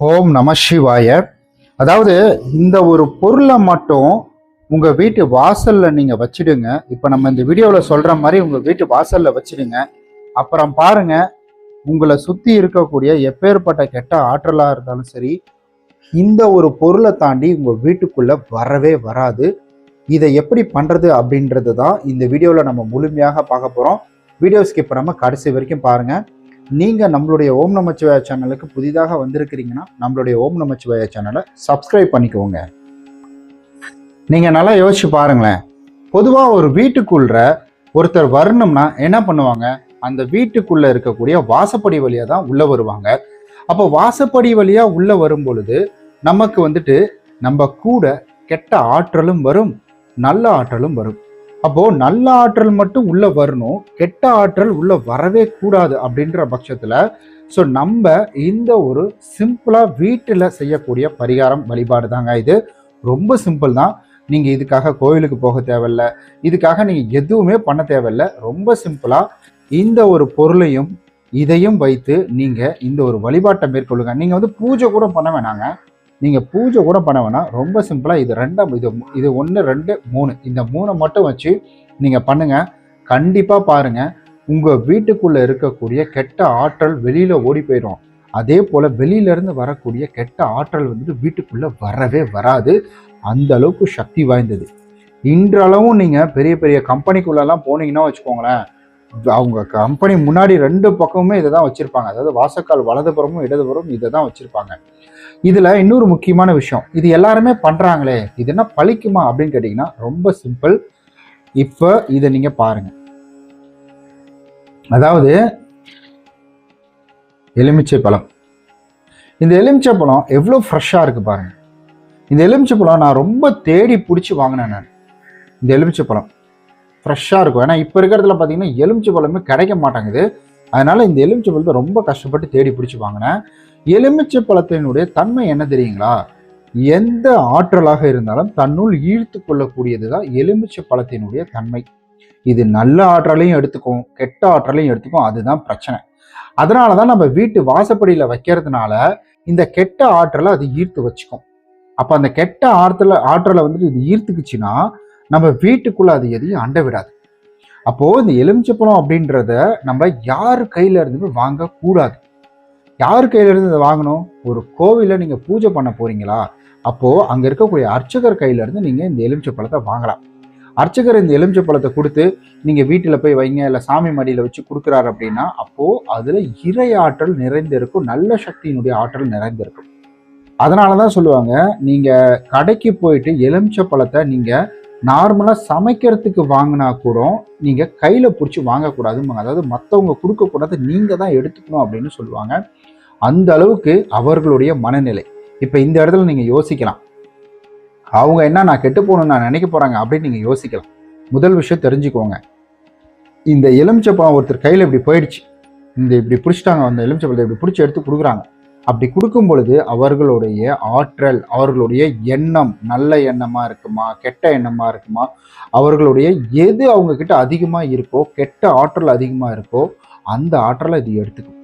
ஓம் நம சிவாய. அதாவது இந்த ஒரு பொருளை மட்டும் உங்க வீட்டு வாசல்ல நீங்க வச்சிடுங்க. இப்ப நம்ம இந்த வீடியோல சொல்ற மாதிரி உங்க வீட்டு வாசல்ல வச்சிடுங்க. அப்புறம் பாருங்க, உங்களை சுத்தி இருக்கக்கூடிய எப்பேற்பட்ட கெட்ட ஆற்றலா இருந்தாலும் சரி, இந்த ஒரு பொருளை தாண்டி உங்க வீட்டுக்குள்ள வரவே வராது. இதை எப்படி பண்றது அப்படின்றது தான் இந்த வீடியோல நம்ம முழுமையாக பார்க்க போறோம். வீடியோ ஸ்கிப் பண்ணாம கடைசி வரைக்கும் பாருங்க. நீங்க நம்மளுடைய ஓம் நமச்சிவாய சேனலுக்கு புதிதாக வந்திருக்கிறீங்கன்னா நம்மளுடைய ஓம் நமச்சிவாய சேனலை சப்ஸ்கிரைப் பண்ணிக்கோங்க. நீங்க நல்லா யோசிச்சு பாருங்களேன். பொதுவா ஒரு வீட்டுக்குள்ள ஒருத்தர் வரணும்னா என்ன பண்ணுவாங்க? அந்த வீட்டுக்குள்ள இருக்கக்கூடிய வாசப்படி வழியா தான் உள்ள வருவாங்க. அப்போ வாசப்படி வழியா உள்ள வரும் பொழுது நமக்கு நம்ம கூட கெட்ட ஆற்றலும் வரும், நல்ல ஆற்றலும் வரும். அப்போ நல்ல ஆற்றல் மட்டும் உள்ள வரணும், கெட்ட ஆற்றல் உள்ள வரவே கூடாது அப்படின்ற பட்சத்துல நம்ம இந்த ஒரு சிம்பிளா வீட்டுல செய்யக்கூடிய பரிகாரம் வழிபாடு தாங்க. இது ரொம்ப சிம்பிள் தான். நீங்க இதுக்காக கோயிலுக்கு போக தேவையில்ல, இதுக்காக நீங்க எதுவுமே பண்ண தேவையில்ல. ரொம்ப சிம்பிளா இந்த ஒரு பொருளையும் இதையும் வைத்து நீங்க இந்த ஒரு வழிபாட்டை மேற்கொள்ளுங்க. நீங்க பூஜை கூட பண்ண வேணாங்க. நீங்கள் பூஜை கூட பண்ண வேணாம். ரொம்ப சிம்பிளாக இது 1 2 3 இந்த 3 மட்டும் வச்சு நீங்கள் பண்ணுங்கள். கண்டிப்பாக பாருங்கள், உங்கள் வீட்டுக்குள்ளே இருக்கக்கூடிய கெட்ட ஆற்றல் வெளியில் ஓடி போயிடும். அதே போல் வெளியிலேருந்து வரக்கூடிய கெட்ட ஆற்றல் வீட்டுக்குள்ளே வரவே வராது. அந்த அளவுக்கு சக்தி வாய்ந்தது. இன்றளவும் நீங்கள் பெரிய பெரிய கம்பெனிக்குள்ளெல்லாம் போனீங்கன்னா வச்சுக்கோங்களேன், அவங்க கம்பெனி முன்னாடி 2 பக்கமுமே இதை தான் வச்சுருப்பாங்க. அதாவது வாசக்கால் வலதுபுறமும் இடதுபுறமும் இதை தான் வச்சுருப்பாங்க. இதுல இன்னொரு முக்கியமான விஷயம், இது எல்லாருமே பண்றாங்களே, இது என்ன பழிக்குமா அப்படின்னு கேட்டீங்கன்னா ரொம்ப சிம்பிள். இப்ப இதை நீங்க பாருங்க. அதாவது எலுமிச்சை பழம். இந்த எலுமிச்சை பழம் எவ்வளவு ஃப்ரெஷ்ஷா இருக்கு பாருங்க. இந்த எலுமிச்சை பழம் நான் ரொம்ப தேடி பிடிச்சி வாங்கினேன். நான் இந்த எலுமிச்சை பழம் ஃப்ரெஷ்ஷா இருக்கும். ஏன்னா இப்ப இருக்கிறதுல பாத்தீங்கன்னா எலுமிச்சை பழமே கிடைக்க மாட்டேங்குது. அதனால இந்த எலுமிச்சை பழத்தை ரொம்ப கஷ்டப்பட்டு தேடி பிடிச்சி வாங்கினேன். எலுமிச்சை பழத்தினுடைய தன்மை என்ன தெரியுங்களா? எந்த ஆற்றலாக இருந்தாலும் தன்னுள் ஈர்த்து கொள்ளக்கூடியது தான் எலுமிச்சை பழத்தினுடைய தன்மை. இது நல்ல ஆற்றலையும் எடுத்துக்கும், கெட்ட ஆற்றலையும் எடுத்துக்கும். அதுதான் பிரச்சனை. அதனாலதான் நம்ம வீட்டு வாசப்படியில வைக்கிறதுனால இந்த கெட்ட ஆற்றலை அது ஈர்த்து வச்சுக்கும். அப்ப அந்த கெட்ட ஆற்றலை இது ஈர்த்துக்குச்சுன்னா நம்ம வீட்டுக்குள்ள அது எதையும் அண்ட விடாது. அப்போ இந்த எலுமிச்சை பழம் அப்படின்றத நம்ம யாரு கையில இருந்து வாங்க கூடாது. யார் கையில இருந்து இதை வாங்கணும்? ஒரு கோவில நீங்க பூஜை பண்ண போறீங்களா, அப்போ அங்க இருக்கக்கூடிய அர்ச்சகர் கையில இருந்து நீங்க இந்த எலுமிச்சை பழத்தை வாங்கலாம். அர்ச்சகர் இந்த எலுமிச்சை பழத்தை கொடுத்து நீங்க வீட்டுல போய் வைங்க, இல்ல சாமி மடியில வச்சு கொடுக்குறாரு அப்படின்னா அப்போ அதுல இறை ஆற்றல் நிறைந்திருக்கும், நல்ல சக்தியினுடைய ஆற்றல் நிறைந்திருக்கும். அதனாலதான் சொல்லுவாங்க, நீங்க கடைக்கு போயிட்டு எலுமிச்சை பழத்தை நீங்க நார்மலா சமைக்கிறதுக்கு வாங்கினா கூட நீங்க கையில பிடிச்சி வாங்கக்கூடாதுன்னு. அதாவது மற்றவங்க கொடுக்க கூடாது, நீங்க தான் எடுத்துக்கணும் அப்படின்னு சொல்லுவாங்க. அந்த அளவுக்கு அவர்களுடைய மனநிலை. இப்ப இந்த இடத்துல நீங்க யோசிக்கலாம், அவங்க என்ன நான் கெட்டு போகணும்னு நான் நினைக்க போறாங்க அப்படின்னு நீங்க யோசிக்கலாம். முதல் விஷயம் தெரிஞ்சுக்கோங்க, இந்த எலுமிச்சை பழம் ஒருத்தர் கையில இப்படி போயிடுச்சு, இப்படி பிடிச்சிட்டாங்க, அந்த எலுமிச்சை பழத்தை இப்படி பிடிச்சி எடுத்து கொடுக்குறாங்க. அப்படி கொடுக்கும் பொழுது அவர்களுடைய ஆற்றல், அவர்களுடைய எண்ணம் நல்ல எண்ணமா இருக்குமா, கெட்ட எண்ணமா இருக்குமா, அவர்களுடைய எது அவங்க கிட்ட அதிகமா இருக்கோ, கெட்ட ஆற்றல் அதிகமா இருக்கோ அந்த ஆற்றலை இது எடுத்துக்கும்.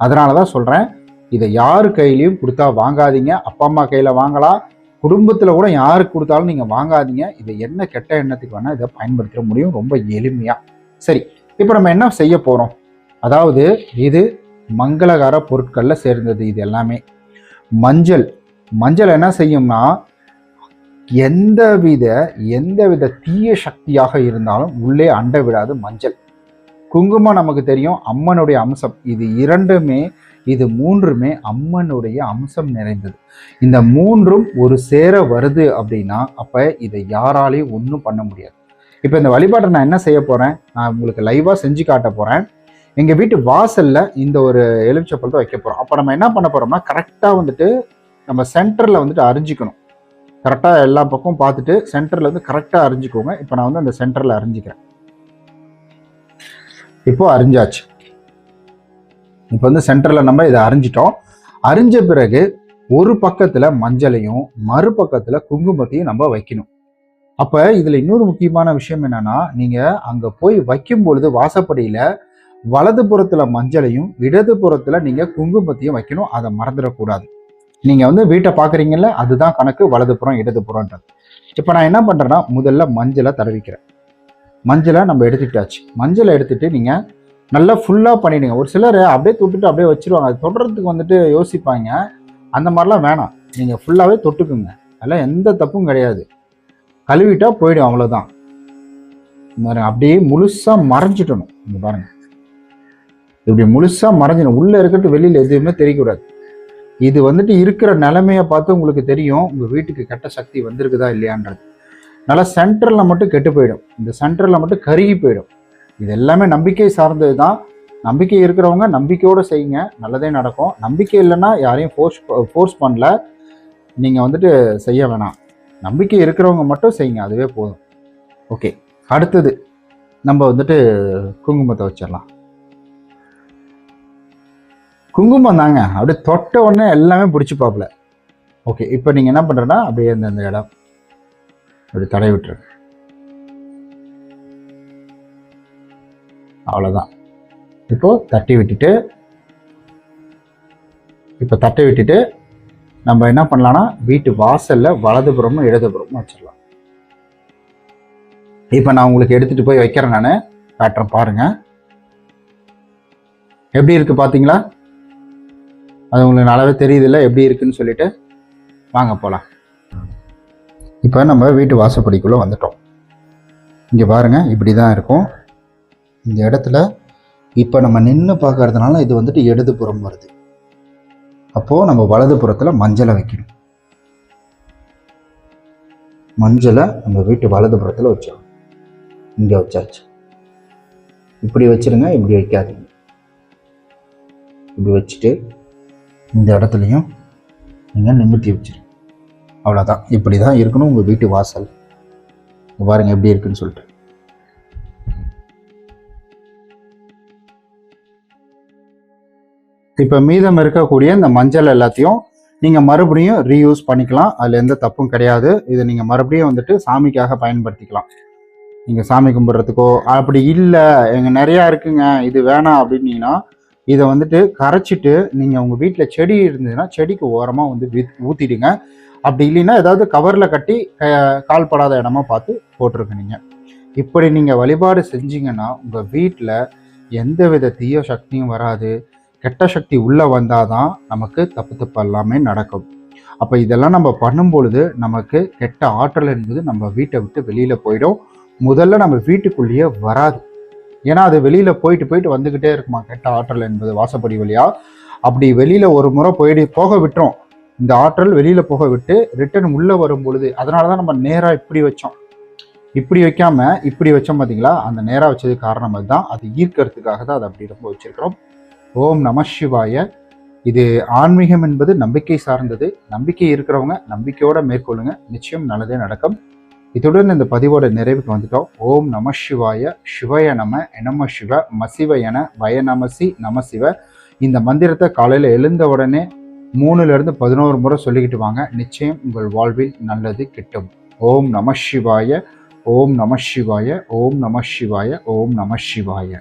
அதனாலதான் சொல்றேன், இதை யாரு கையிலையும் கொடுத்தா வாங்காதீங்க. அப்பா அம்மா கையில வாங்கலாம், குடும்பத்துல கூட யாருக்கு கொடுத்தாலும் நீங்க வாங்காதீங்க. இதை என்ன கெட்ட எண்ணத்துக்கு வேணா இதை பயன்படுத்த முடியும், ரொம்ப எளிமையா. சரி, இப்ப நம்ம என்ன செய்ய போறோம்? அதாவது இது மங்களகர பொருட்கள்ல சேர்ந்தது. இது எல்லாமே மஞ்சள் என்ன செய்யும்னா, எந்தவித தீய சக்தியாக இருந்தாலும் உள்ளே அண்ட விடாது மஞ்சள். குங்குமம் நமக்கு தெரியும் அம்மனுடைய அம்சம். இது மூன்றுமே அம்மனுடைய அம்சம் நிறைந்தது. இந்த மூன்றும் ஒரு சேர வருது அப்படின்னா அப்ப இதை யாராலையும் ஒன்றும் பண்ண முடியாது. இப்ப இந்த வழிபாட்டை நான் என்ன செய்ய போறேன், நான் உங்களுக்கு லைவா செஞ்சு காட்ட போறேன். எங்க வீட்டு வாசல்ல இந்த ஒரு எலுமிச்சை பழத்தை வைக்க போறோம். அப்ப நம்ம என்ன பண்ண போறோம்னா, கரெக்டா நம்ம சென்டர்ல அரிஞ்சிக்கணும். கரெக்டா எல்லா பக்கம் பார்த்துட்டு சென்டர்ல கரெக்டா அரிஞ்சிக்கோங்க. இப்ப நான் அந்த சென்டர்ல அரிஞ்சிக்கிறேன். இப்போ அரிஞ்சாச்சு. இப்போ சென்டர்ல நம்ம இதை அரிஞ்சிட்டோம். அரிஞ்ச பிறகு ஒரு பக்கத்துல மஞ்சளையும் மறுபக்கத்துல குங்குமத்தையும் நம்ம வைக்கணும். அப்ப இதுல இன்னொரு முக்கியமான விஷயம் என்னன்னா, நீங்க அங்க போய் வைக்கும் பொழுது வாசப்படியில வலது புறத்துல மஞ்சளையும் இடது புறத்துல நீங்க குங்குமத்தையும் வைக்கணும். அதை மறந்துடக்கூடாது. நீங்கள் வந்து வீட்டை பார்க்குறீங்கல்ல, அதுதான் கணக்கு, வலதுபுறம் இடதுபுறம்ன்றது. இப்போ நான் என்ன பண்ணுறேன்னா, முதல்ல மஞ்சளை தடவிக்கிறேன். மஞ்சளை நம்ம எடுத்துக்கிட்டாச்சு. மஞ்சளை எடுத்துகிட்டு நீங்கள் நல்லா ஃபுல்லாக பண்ணிவிடுங்க. ஒரு சிலர் அப்படியே தொட்டுட்டு அப்படியே வச்சுருவாங்க. அது தொடுறதுக்கு வந்துட்டு யோசிப்பாங்க. அந்த மாதிரிலாம் வேணாம். நீங்கள் ஃபுல்லாகவே தொட்டுக்குங்க. அதெல்லாம் எந்த தப்பும் கிடையாது. கழுவிட்டா போயிடும், அவ்வளோதான். அப்படியே முழுசாக மறைஞ்சிட்டணும். இங்கே பாருங்கள், இப்படி முழுசாக மறைஞ்சிடணும். உள்ளே இருக்கிறது வெளியில் எதுவுமே தெரியக்கூடாது. இது வந்துட்டு இருக்கிற நிலைமையை பார்த்து உங்களுக்கு தெரியும் உங்கள் வீட்டுக்கு கெட்ட சக்தி வந்திருக்குதா இல்லையான்றது. நல்லா சென்டரில் மட்டும் கெட்டு போயிடும். இந்த சென்டரில் மட்டும் கருகி போயிடும். இது எல்லாமே நம்பிக்கை சார்ந்தது தான். நம்பிக்கை இருக்கிறவங்க நம்பிக்கையோடு செய்யுங்க, நல்லதே நடக்கும். நம்பிக்கை இல்லைன்னா யாரையும் ஃபோர்ஸ் பண்ணல, நீங்கள் வந்துட்டு செய்ய வேணாம். நம்பிக்கை இருக்கிறவங்க மட்டும் செய்யுங்க, அதுவே போதும். ஓகே, அடுத்தது நம்ம வந்துட்டு குங்குமத்தை வச்சிடலாம். குங்குமம் தாங்க, அப்படியே தொட்ட உடனே எல்லாமே பிடிச்சி பார்க்கல. ஓகே, இப்போ நீங்கள் என்ன பண்ணுறேன்னா அப்படியே அந்த இடம் அப்படி தடவி விட்டுருங்க. அவ்வளோதான். இப்போது தட்டி விட்டுட்டு நம்ம என்ன பண்ணலாம்னா வீட்டு வாசலில் வலதுபுறமும் இடதுபுறமும் வச்சிடலாம். இப்போ நான் உங்களுக்கு எடுத்துகிட்டு போய் வைக்கிறேன், நான் காட்டுறேன் பாருங்கள். எப்படி இருக்குது பார்த்தீங்களா? அது உங்களுக்கு நல்லாவே தெரியுதில்ல எப்படி இருக்குன்னு சொல்லிட்டு. வாங்க போகலாம். இப்போ நம்ம வீட்டு வாசப்படிக்குள்ளே வந்துட்டோம். இங்கே பாருங்கள், இப்படி தான் இருக்கும். இந்த இடத்துல இப்போ நம்ம நின்று பார்க்கறதுனால இது வந்துட்டு இடதுபுறம் வருது. அப்போது நம்ம வலதுபுறத்தில் மஞ்சளை வைக்கணும். மஞ்சளை நம்ம வீட்டு வலதுபுறத்தில் வச்சிடணும். இங்கே வச்சாச்சு. இப்படி வச்சிருங்க, இப்படி வைக்காதீங்க. இப்படி வச்சுட்டு இந்த இடத்துலையும் நீங்கள் நிமித்தி வச்சிருங்க. அவ்வளோதான். இப்படி தான் இருக்கணும் உங்கள் வீட்டு வாசல். பாருங்கள் எப்படி இருக்குன்னு சொல்லிட்டு. இப்போ மீதம் இருக்கக்கூடிய இந்த மஞ்சள் எல்லாத்தையும் நீங்கள் மறுபடியும் ரீயூஸ் பண்ணிக்கலாம். அதில் எந்த தப்பும் கிடையாது. இதை நீங்கள் மறுபடியும் வந்துட்டு சாமிக்காக பயன்படுத்திக்கலாம். நீங்கள் சாமி கும்பிட்றதுக்கோ, அப்படி இல்லை எங்கள் நிறையா இருக்குங்க இது வேணாம் அப்படின்னீங்கன்னா இதை வந்துட்டு கரைச்சிட்டு நீங்கள் உங்கள் வீட்டில் செடி இருந்ததுன்னா செடிக்கு ஓரமாக வந்து ஊற்றிடுங்க. அப்படி இல்லைன்னா ஏதாவது கவரில் கட்டி கால்படாத இடமா பார்த்து போட்டிருக்க. நீங்கள் இப்படி நீங்கள் வழிபாடு செஞ்சீங்கன்னா உங்கள் வீட்டில் எந்த வித தீய சக்தியும் வராது. கெட்ட சக்தி உள்ளே வந்தால் தான் நமக்கு தப்பு எல்லாமே நடக்கும். அப்போ இதெல்லாம் நம்ம பண்ணும் பொழுது நமக்கு கெட்ட ஆற்றல் என்பது நம்ம வீட்டை விட்டு வெளியில் போயிடும். முதல்ல நம்ம வீட்டுக்குள்ளேயே வராது. ஏன்னா அது வெளியில் போயிட்டு வந்துக்கிட்டே இருக்குமா கெட்ட ஆற்றல் என்பது வாசப்படி வழியாக. அப்படி வெளியில் ஒரு முறை போக விட்டுரும். இந்த ஆற்றல் வெளியில் போக விட்டு ரிட்டர்ன் உள்ளே வரும் பொழுது, அதனால தான் நம்ம நேராக இப்படி வச்சோம். இப்படி வைக்காமல் இப்படி வச்சோம் பார்த்தீங்களா? அந்த நேராக வச்சது காரணம் அதுதான். அது ஈர்க்கிறதுக்காக தான் அதை அப்படி ரொம்ப வச்சிருக்கிறோம். ஓம் நம சிவாய. இது ஆன்மீகம் என்பது நம்பிக்கை சார்ந்தது. நம்பிக்கை இருக்கிறவங்க நம்பிக்கையோடு மேற்கொள்ளுங்க, நிச்சயம் நல்லதே நடக்கும். இத்துடன் இந்த பதிவோட நிறைவுக்கு வந்துட்டோம். ஓம் நம சிவாய. சிவய நம சிவ மசிவயன வயநமசி நம சிவ. இந்த மந்திரத்தை காலையில் எழுந்த உடனே 3லிருந்து 11 முறை சொல்லிக்கிட்டு வாங்க. நிச்சயம் உங்கள் வாழ்வில் நல்லது கிட்டும். ஓம் நம சிவாய. ஓம் நம சிவாய. ஓம் நம சிவாய. ஓம் நம சிவாய.